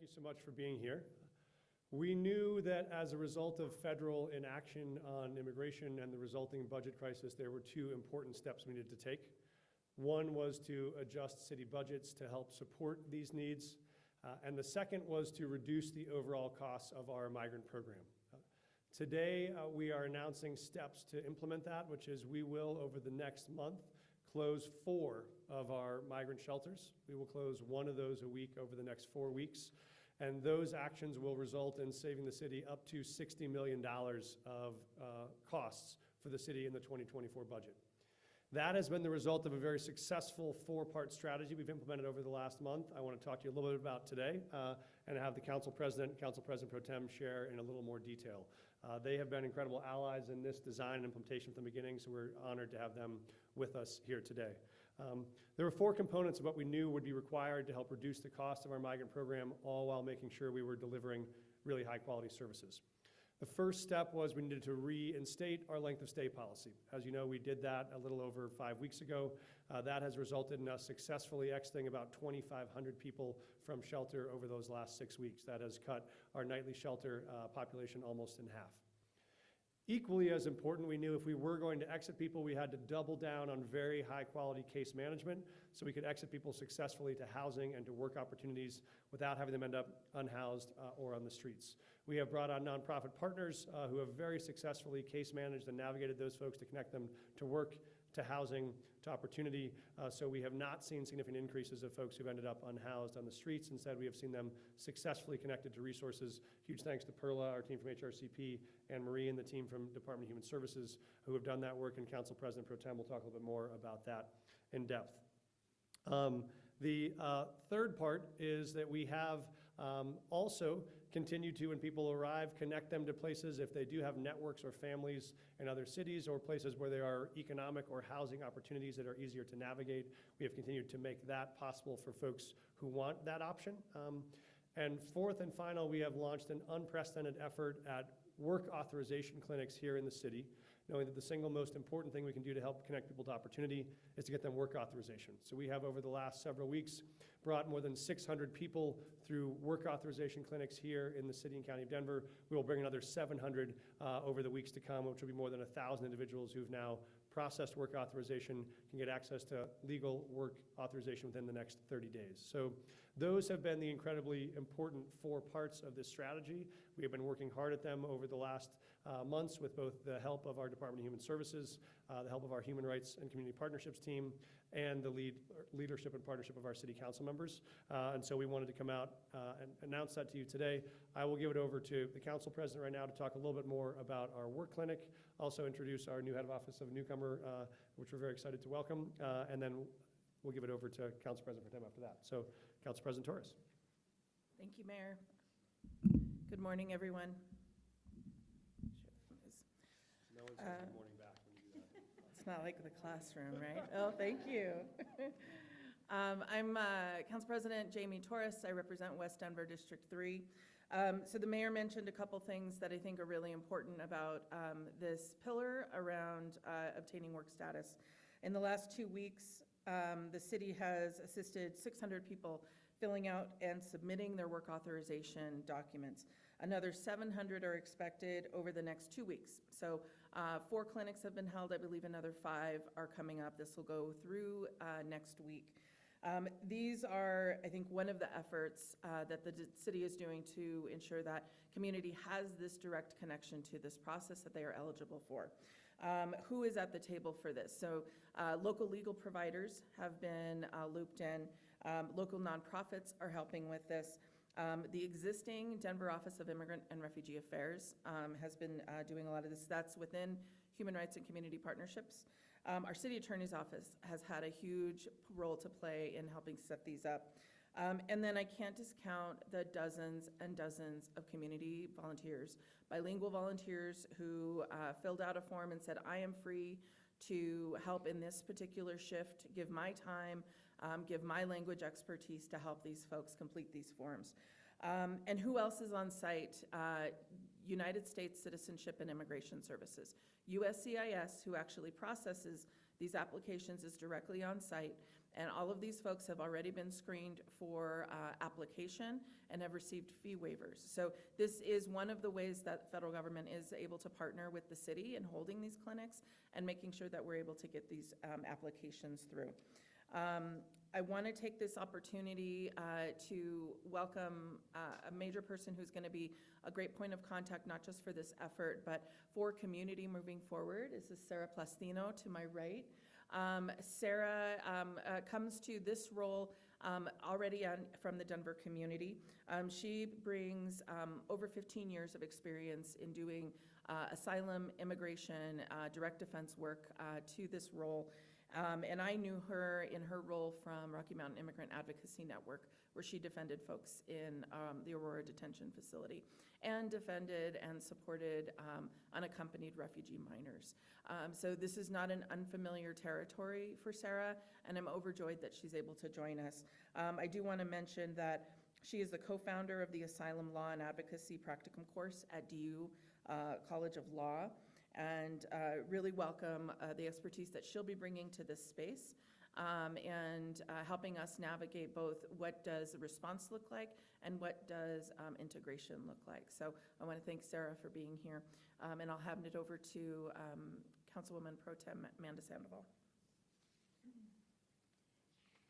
you so much for being here. We knew that as a result of federal inaction on immigration and the resulting budget crisis, there were two important steps we needed to take. One was to adjust city budgets to help support these needs, and the second was to reduce the overall costs of our migrant program. Today, we are announcing steps to implement that, which is we will, over the next month, close 4 of our migrant shelters. We will close 1 of those a week over the next 4 weeks. And those actions will result in saving the city up to $60 million of costs for the city in the 2024 budget. That has been the result of a very successful 4-part strategy we've implemented over the last month. I want to talk to you a little bit about today and have the Council President Pro Tem share in a little more detail. They have been incredible allies in this design and implementation from the beginning, so we're honored to have them with us here today. There were 4 components of what we knew would be required to help reduce the cost of our migrant program, all while making sure we were delivering really high quality services. The first step was we needed to reinstate our length of stay policy. As you know, we did that a little over 5 weeks ago. That has resulted in us successfully exiting about 2,500 people from shelter over those last 6 weeks. That has cut our nightly shelter population almost in half. Equally as important, we knew if we were going to exit people, we had to double down on very high quality case management so we could exit people successfully to housing and to work opportunities without having them end up unhoused or on the streets. We have brought on nonprofit partners who have very successfully case managed and navigated those folks to connect them to work, to housing, to opportunity. So we have not seen significant increases of folks who've ended up unhoused on the streets. Instead, we have seen them successfully connected to resources. Huge thanks to Perla, our team from HRCP, and Marie and the team from Department of Human Services who have done that work, and Council President Pro Tem will talk a little bit more about that in depth. The third part is that we have also continued to, when people arrive, connect them to places if they do have networks or families in other cities or places where there are economic or housing opportunities that are easier to navigate. We have continued to make that possible for folks who want that option. And fourth and final, we have launched an unprecedented effort at work authorization clinics here in the city, knowing that the single most important thing we can do to help connect people to opportunity is to get them work authorization. So we have, over the last several weeks, brought more than 600 people through work authorization clinics here in the city and county of Denver. We will bring another 700 over the weeks to come, which will be more than 1,000 individuals who've now processed work authorization, can get access to legal work authorization within the next 30 days. So those have been the incredibly important 4 parts of this strategy. We have been working hard at them over the last months with both the help of our Department of Human Services, the help of our Human Rights and Community Partnerships team, and the leadership and partnership of our city council members. And so we wanted to come out and announce that to you today. I will give it over to the council president right now to talk a little bit more about our work clinic, also introduce our new head of office of newcomer, which we're very excited to welcome, and then we'll give it over to Council President Pro Tem after that. So, Council President Torres. Thank you, Mayor. Good morning, everyone. No one says good morning back when you do that. It's not like the classroom, right? Oh, thank you. I'm Council President Jamie Torres. I represent West Denver District 3. So the mayor mentioned a couple things that I think are really important about this pillar around obtaining work status. In the last 2 weeks, the city has assisted 600 people filling out and submitting their work authorization documents. Another 700 are expected over the next 2 weeks. So 4 clinics have been held. I believe another 5 are coming up. This will go through next week. These are, I think, one of the efforts that the city is doing to ensure that community has this direct connection to this process that they are eligible for. Who is at the table for this? So local legal providers have been looped in. Local nonprofits are helping with this. The existing Denver Office of Immigrant and Refugee Affairs has been doing a lot of this. That's within Human Rights and Community Partnerships. Our city attorney's office has had a huge role to play in helping set these up. And then I can't discount the dozens and dozens of community volunteers, bilingual volunteers who filled out a form and said, I am free to help in this particular shift, give my time, give my language expertise to help these folks complete these forms. And who else is on site? United States Citizenship and Immigration Services. USCIS, who actually processes these applications, is directly on site, And all of these folks have already been screened for application and have received fee waivers. So this is one of the ways that the federal government is able to partner with the city in holding these clinics and making sure that we're able to get these applications through. I want to take this opportunity to welcome a major person who's going to be a great point of contact, not just for this effort, but for community moving forward. This is Sarah Plastino to my right. Sarah comes to this role already from the Denver community. She brings over 15 years of experience in doing asylum, immigration, direct defense work to this role. And I knew her in her role from Rocky Mountain Immigrant Advocacy Network, where she defended folks in the Aurora Detention Facility and defended and supported unaccompanied refugee minors. So this is not an unfamiliar territory for Sarah, and I'm overjoyed that she's able to join us. I do want to mention that she is the co-founder of the Asylum Law and Advocacy Practicum course at DU College of Law, and really welcome the expertise that she'll be bringing to this space and helping us navigate both what does the response look like and what does integration look like. So I want to thank Sarah for being here, and I'll hand it over to Councilwoman Pro Tem Amanda Sandoval.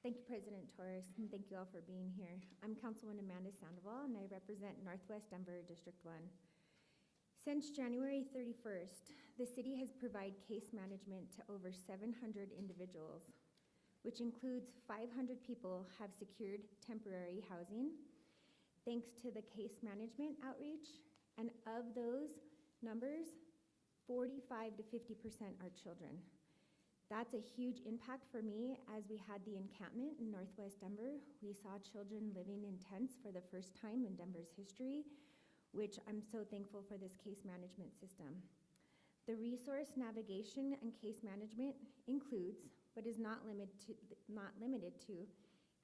Thank you, President Torres, and thank you all for being here. I'm Councilwoman Amanda Sandoval, and I represent Northwest Denver District 1. Since January 31st, the city has provided case management to over 700 individuals, which includes 500 people have secured temporary housing, thanks to the case management outreach. And of those numbers, 45 to 50% are children. That's a huge impact for me. As we had the encampment in Northwest Denver, we saw children living in tents for the first time in Denver's history, which I'm so thankful for this case management system. The resource navigation and case management includes, but is not limited to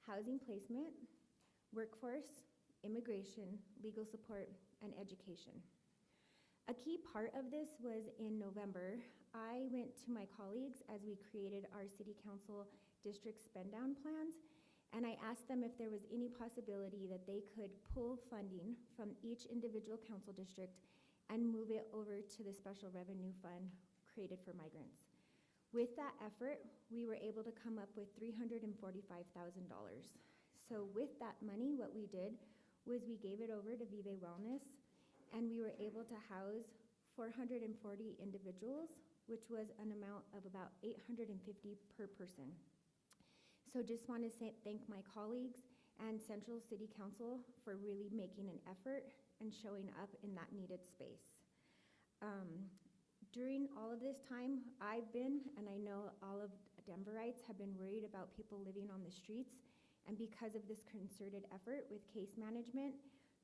housing placement, workforce, immigration, legal support, and education. A key part of this was in November. I went to my colleagues as we created our City Council district spend down plans, and I asked them if there was any possibility that they could pull funding from each individual council district and move it over to the special revenue fund created for migrants. With that effort, we were able to come up with $345,000. So with that money, what we did was we gave it over to Vive Wellness, and we were able to house 440 individuals, which was an amount of about $850 per person. So just want to thank my colleagues and Central City Council for really making an effort and showing up in that needed space. During all of this time, I've been, and I know all of Denverites have been worried about people living on the streets, and because of this concerted effort with case management,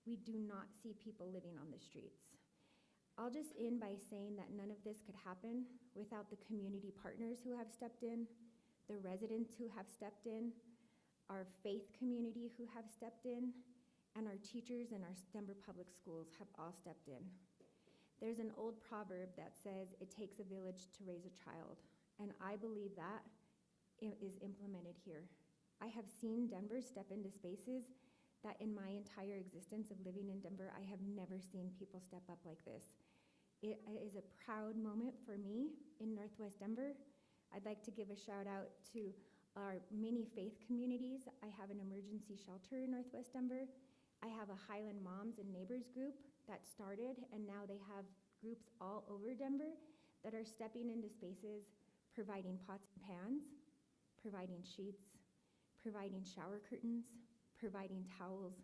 we do not see people living on the streets. I'll just end by saying that none of this could happen without the community partners who have stepped in, the residents who have stepped in, our faith community who have stepped in, and our teachers and our Denver Public Schools have all stepped in. There's an old proverb that says it takes a village to raise a child, and I believe that is implemented here. I have seen Denver step into spaces that in my entire existence of living in Denver, I have never seen people step up like this. It is a proud moment for me in Northwest Denver. I'd like to give a shout out to our many faith communities. I have an emergency shelter in Northwest Denver. I have a Highland Moms and Neighbors group that started, and now they have groups all over Denver that are stepping into spaces, providing pots and pans, providing sheets, providing shower curtains, providing towels,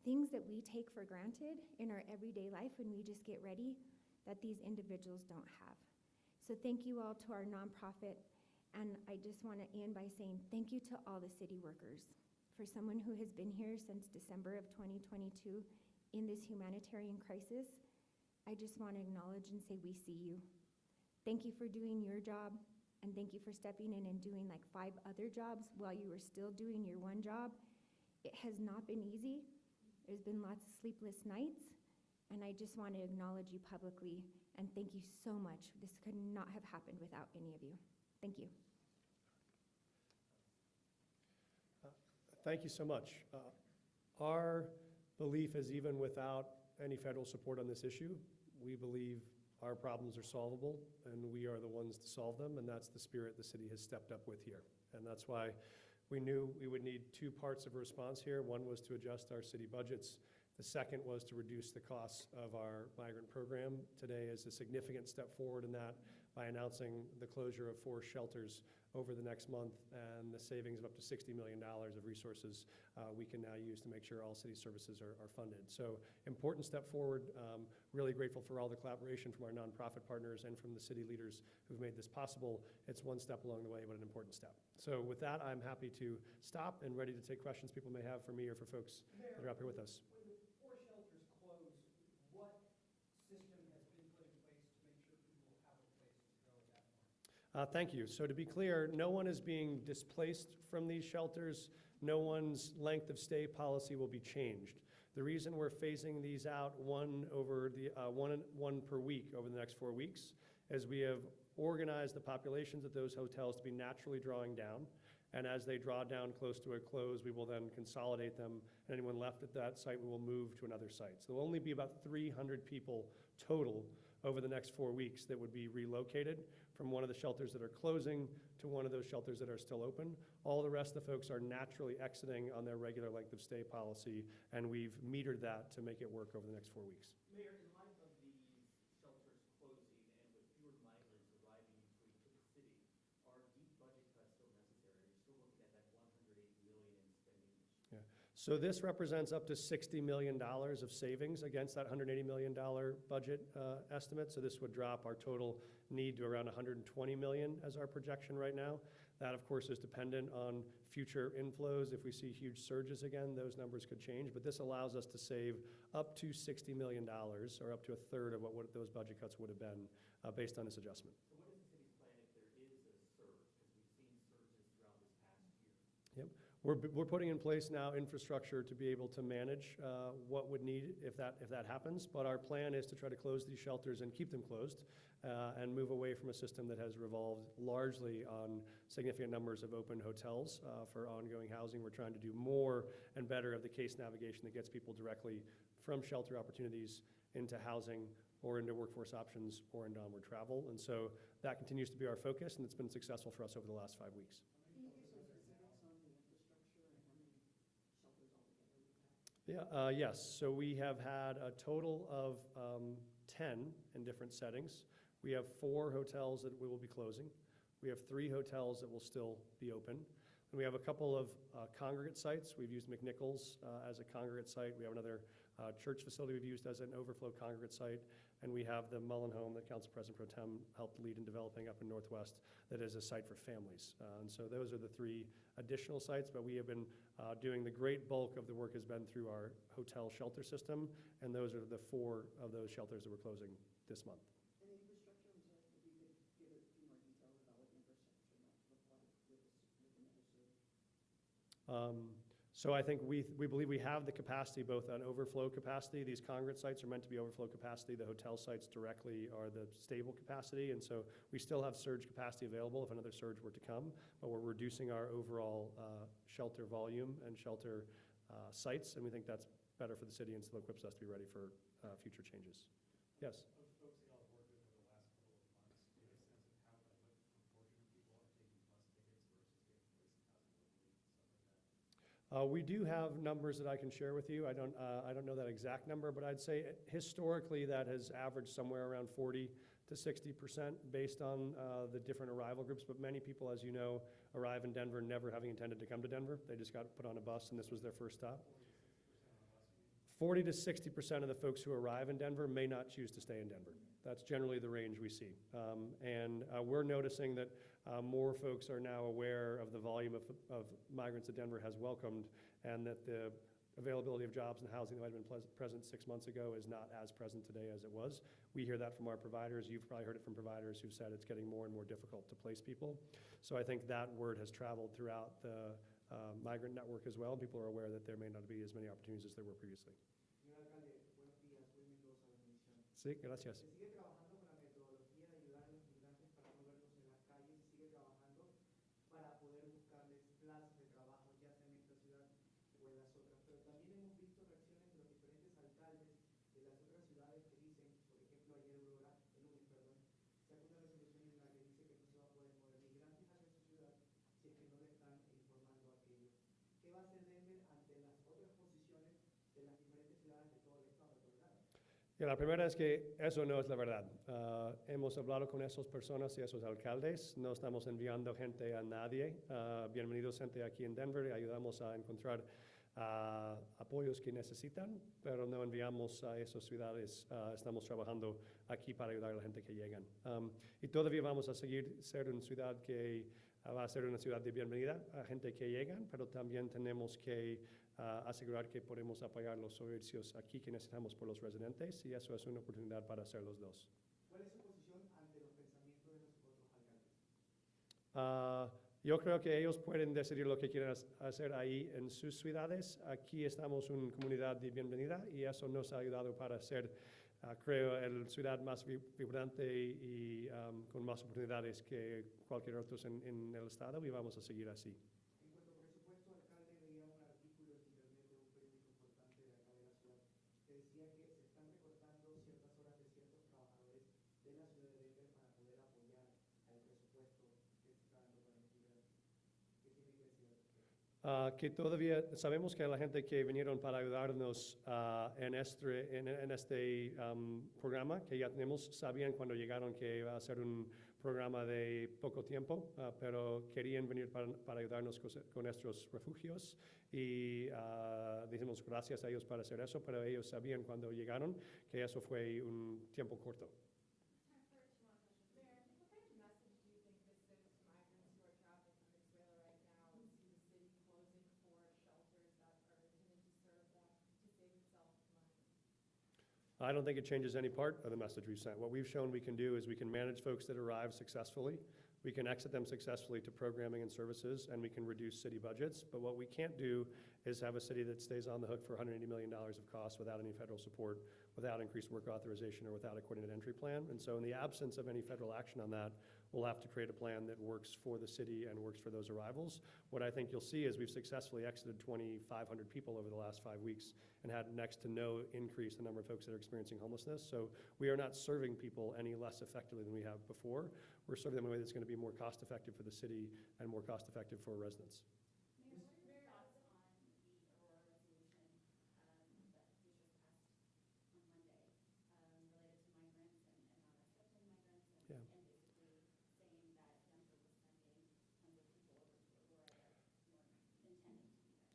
things that we take for granted in our everyday life when we just get ready that these individuals don't have. So thank you all to our nonprofit, and I just want to end by saying thank you to all the city workers. For someone who has been here since December of 2022 in this humanitarian crisis, I just want to acknowledge and say we see you. Thank you for doing your job, and thank you for stepping in and doing like 5 other jobs while you were still doing your one job. It has not been easy. There's been lots of sleepless nights, and I just want to acknowledge you publicly and thank you so much. This could not have happened without any of you. Thank you. Thank you so much. Our belief is even without any federal support on this issue, we believe our problems are solvable, and we are the ones to solve them, and that's the spirit the city has stepped up with here. And that's why we knew we would need two parts of a response here. One was to adjust our city budgets. The second was to reduce the costs of our migrant program. Today is a significant step forward in that by announcing the closure of 4 shelters over the next month and the savings of up to $60 million of resources we can now use to make sure all city services are funded. So important step forward. Really grateful for all the collaboration from our nonprofit partners and from the city leaders who've made this possible. It's one step along the way, but an important step. So with that, I'm happy to stop and ready to take questions people may have for me or for folks that are up here with us. When the 4 shelters close, what system has been put in place to make sure people have a place to go at that point? Thank you. So to be clear, no one is being displaced from these shelters. No one's length of stay policy will be changed. The reason we're phasing these out one per week over the next 4 weeks is we have organized the populations at those hotels to be naturally drawing down. And as they draw down close to a close, we will then consolidate them. And anyone left at that site, we will move to another site. So there will only be about 300 people total over the next 4 weeks that would be relocated from one of the shelters that are closing to one of those shelters that are still open. All the rest of the folks are naturally exiting on their regular length of stay policy, and we've metered that to make it work over the next 4 weeks. Mayor, in light of these shelters closing and with fewer migrants arriving into the city, are deep budget cuts still necessary? Are you still looking at that $108 million in spending this year? So this represents up to $60 million of savings against that $180 million budget estimate. So this would drop our total need to around $120 million as our projection right now. That, of course, is dependent on future inflows. If we see huge surges again, those numbers could change. But this allows us to save up to $60 million, or up to a third of what those budget cuts would have been based on this adjustment. So what is the city's plan if there is a surge? Because we've seen surges throughout this past year. Yep. We're putting in place now infrastructure to be able to manage what would need if that happens. But our plan is to try to close these shelters and keep them closed and move away from a system that has revolved largely on significant numbers of open hotels for ongoing housing. We're trying to do more and better of the case navigation that gets people directly from shelter opportunities into housing or into workforce options or into onward travel. And so that continues to be our focus, and it's been successful for us over the last 5 weeks. Yeah, yes, so we have had a total of 10 in different settings. We have 4 hotels that we will be closing. We have 3 hotels that will still be open. And we have a couple of congregate sites. We've used McNichols as a congregate site. We have another church facility we've used as an overflow congregate site. And we have the Mullen Home that Council President Pro Tem helped lead in developing up in Northwest that is a site for families. And so those are the 3 additional sites, but we have been doing the great bulk of the work has been through our hotel shelter system, and those are the 4 of those shelters that we're closing this month. And infrastructure, I'm sorry, if you could give a few more details about what infrastructure might look like with another surge. So I think we believe we have the capacity, both on overflow capacity. These congregate sites are meant to be overflow capacity. The hotel sites directly are the stable capacity. And so we still have surge capacity available if another surge were to come, but we're reducing our overall shelter volume and shelter sites. And we think that's better for the city and still equips us to be ready for future changes. Yes? Those folks that y'all have worked with over the last couple of months, do you have a sense of what proportion of people are taking bus tickets versus getting place in housing locally and stuff like that? We do have numbers that I can share with you. I don't know that exact number, but I'd say historically that has averaged somewhere around 40 to 60% based on the different arrival groups. But many people, as you know, arrive in Denver never having intended to come to Denver. They just got put on a bus and this was their first stop. 40 to 60% of the folks who arrive in Denver may not choose to stay in Denver. That's generally the range we see. And we're noticing that more folks are now aware of the volume of migrants that Denver has welcomed, and that the availability of jobs and housing that might have been present 6 months ago is not as present today as it was. We hear that from our providers. You've probably heard it from providers who've said it's getting more and more difficult to place people. So I think that word has traveled throughout the migrant network as well. People are aware that there may not be as many opportunities as there were previously. Señor alcalde, buenos días. Soy Mendoza de Misión. Sí, gracias. Se sigue trabajando con la metodología de ayudar a los migrantes para no verlos en las calles. Se sigue trabajando para poder buscarles plazas de trabajo, ya sea en esta ciudad Que la primera es que eso no es la verdad. Hemos hablado con esas personas y esos alcaldes. No estamos enviando gente a nadie. Bienvenidos gente aquí en Denver. Ayudamos a encontrar apoyos que necesitan, pero no enviamos a esas ciudades. Estamos trabajando aquí para ayudar a la gente que llegan. Y todavía vamos a seguir ser una ciudad que va a ser una ciudad de bienvenida a gente que llegan, pero también tenemos que asegurar que podemos apoyar los servicios aquí que necesitamos por los residentes, y eso es una oportunidad para hacer los dos. ¿Cuál es su posición ante los pensamientos de los otros alcaldes? Yo creo que ellos pueden decidir lo que quieren hacer ahí en sus ciudades. Aquí estamos una comunidad de bienvenida y eso nos ha ayudado para ser, creo, la ciudad más vibrante y con más oportunidades que cualquier otro en el estado, y vamos a seguir así. En cuanto a presupuesto, alcalde, veía un artículo en internet de un periódico importante de acá de la ciudad que decía que se están recortando ciertas horas de ciertos trabajadores de la ciudad de Denver para poder apoyar al presupuesto que se está dando para estudiar. ¿Qué tiene que decir al respecto? Que todavía sabemos que la gente que vinieron para ayudarnos en este programa que ya tenemos, sabían cuando llegaron que iba a ser un programa de poco tiempo, pero querían venir para ayudarnos con nuestros refugios, y dijimos gracias a ellos para hacer eso, pero ellos sabían cuando llegaron que eso fue un tiempo corto. I don't think it changes any part of the message we've sent. What we've shown we can do is we can manage folks that arrive successfully, we can exit them successfully to programming and services, and we can reduce city budgets. But what we can't do is have a city that stays on the hook for $180 million of costs without any federal support, without increased work authorization, or without a coordinated entry plan. And so in the absence of any federal action on that, we'll have to create a plan that works for the city and works for those arrivals. What I think you'll see is we've successfully exited 2,500 people over the last 5 weeks and had next to no increase in the number of folks that are experiencing homelessness. So we are not serving people any less effectively than we have before. We're serving them in a way that's going to be more cost effective for the city and more cost effective for residents.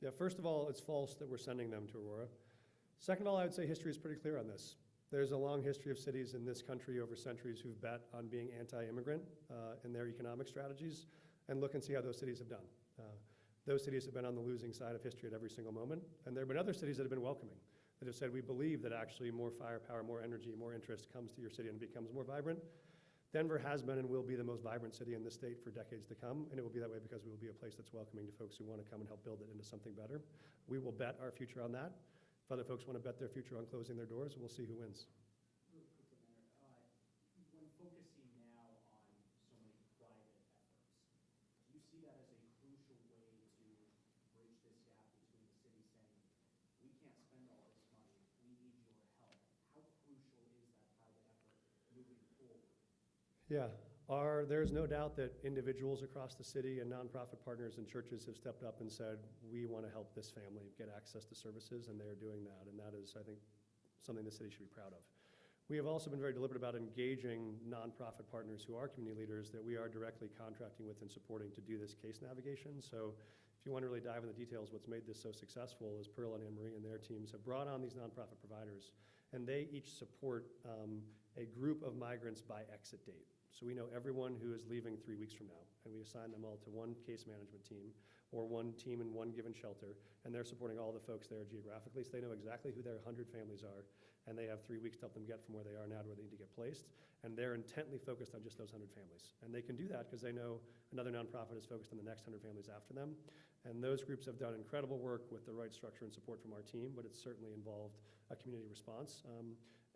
Yeah, first of all, it's false that we're sending them to Aurora. Second of all, I would say history is pretty clear on this. There's a long history of cities in this country over centuries who've bet on being anti-immigrant in their economic strategies, and look and see how those cities have done. Those cities have been on the losing side of history at every single moment, and there have been other cities that have been welcoming, that have said, we believe that actually more firepower, more energy, more interest comes to your city and it becomes more vibrant. Denver has been and will be the most vibrant city in the state for decades to come, and it will be that way because we will be a place that's welcoming to folks who want to come and help build it into something better. We will bet our future on that. If other folks want to bet their future on closing their doors, we'll see who wins. Real quickly, Mayor, when focusing now on so many private efforts, do you see that as a crucial way to bridge this gap between the city saying, we can't spend all this money, we need your help? How crucial is that private effort moving forward? Yeah, there's no doubt that individuals across the city and nonprofit partners and churches have stepped up and said, we want to help this family get access to services, and they're doing that. And that is, I think, something the city should be proud of. We have also been very deliberate about engaging nonprofit partners who are community leaders that we are directly contracting with and supporting to do this case navigation. So if you want to really dive into the details, what's made this so successful is Pearl and Anne-Marie and their teams have brought on these nonprofit providers, and they each support a group of migrants by exit date. So we know everyone who is leaving 3 weeks from now, and we assign them all to one case management team or one team in one given shelter, and they're supporting all the folks there geographically, so they know exactly who their 100 families are, and they have 3 weeks to help them get from where they are now to where they need to get placed, and they're intently focused on just those 100 families. And they can do that because they know another nonprofit is focused on the next 100 families after them, and those groups have done incredible work with the right structure and support from our team, but it's certainly involved a community response.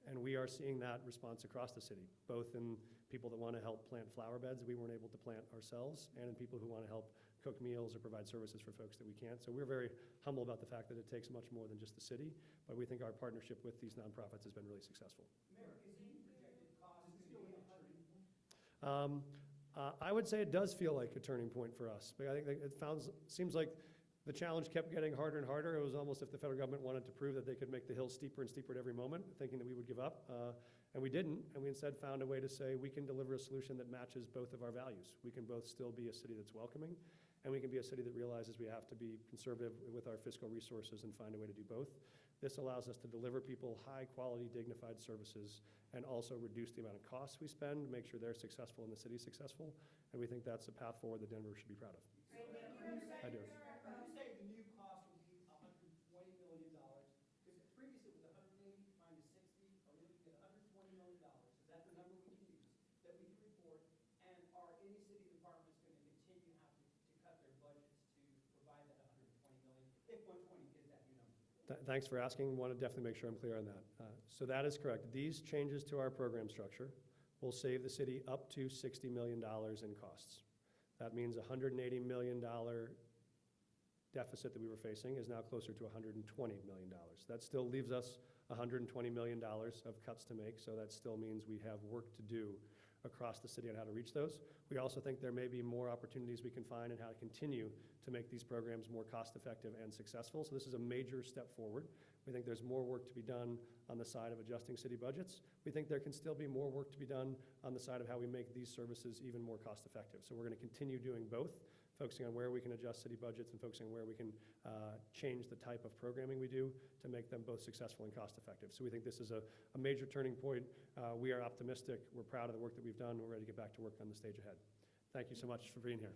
And we are seeing that response across the city, both in people that want to help plant flower beds that we weren't able to plant ourselves, and in people who want to help cook meals or provide services for folks that we can't. So we're very humble about the fact that it takes much more than just the city, but we think our partnership with these nonprofits has been really successful. Mayor, is the projected cost going to be a turning point? I would say it does feel like a turning point for us, but I think it seems like The challenge kept getting harder and harder. It was almost if the federal government wanted to prove that they could make the hill steeper and steeper at every moment, thinking that we would give up. And we didn't, and we instead found a way to say we can deliver a solution that matches both of our values. We can both still be a city that's welcoming, and we can be a city that realizes we have to be conservative with our fiscal resources and find a way to do both. This allows us to deliver people high-quality, dignified services and also reduce the amount of costs we spend, make sure they're successful and the city's successful, and we think that's a path forward that Denver should be proud of. I do. When you say the new cost will be $120 million, because previously it was 180 combined to 60, are we looking at $120 million? Is that the number we can use, that we can report? And are any city departments going to continue to have to cut their budgets to provide that 120 million, if 120 is that new number? Thanks for asking. Want to definitely make sure I'm clear on that. So that is correct. These changes to our program structure will save the city up to $60 million in costs. That means $180 million deficit that we were facing is now closer to $120 million. That still leaves us $120 million of cuts to make, so that still means we have work to do across the city on how to reach those. We also think there may be more opportunities we can find in how to continue to make these programs more cost-effective and successful. So this is a major step forward. We think there's more work to be done on the side of adjusting city budgets. We think there can still be more work to be done on the side of how we make these services even more cost-effective. So we're going to continue doing both, focusing on where we can adjust city budgets and focusing on where we can change the type of programming we do to make them both successful and cost-effective. So we think this is a major turning point. We are optimistic. We're proud of the work that we've done. We're ready to get back to work on the stage ahead. Thank you so much for being here.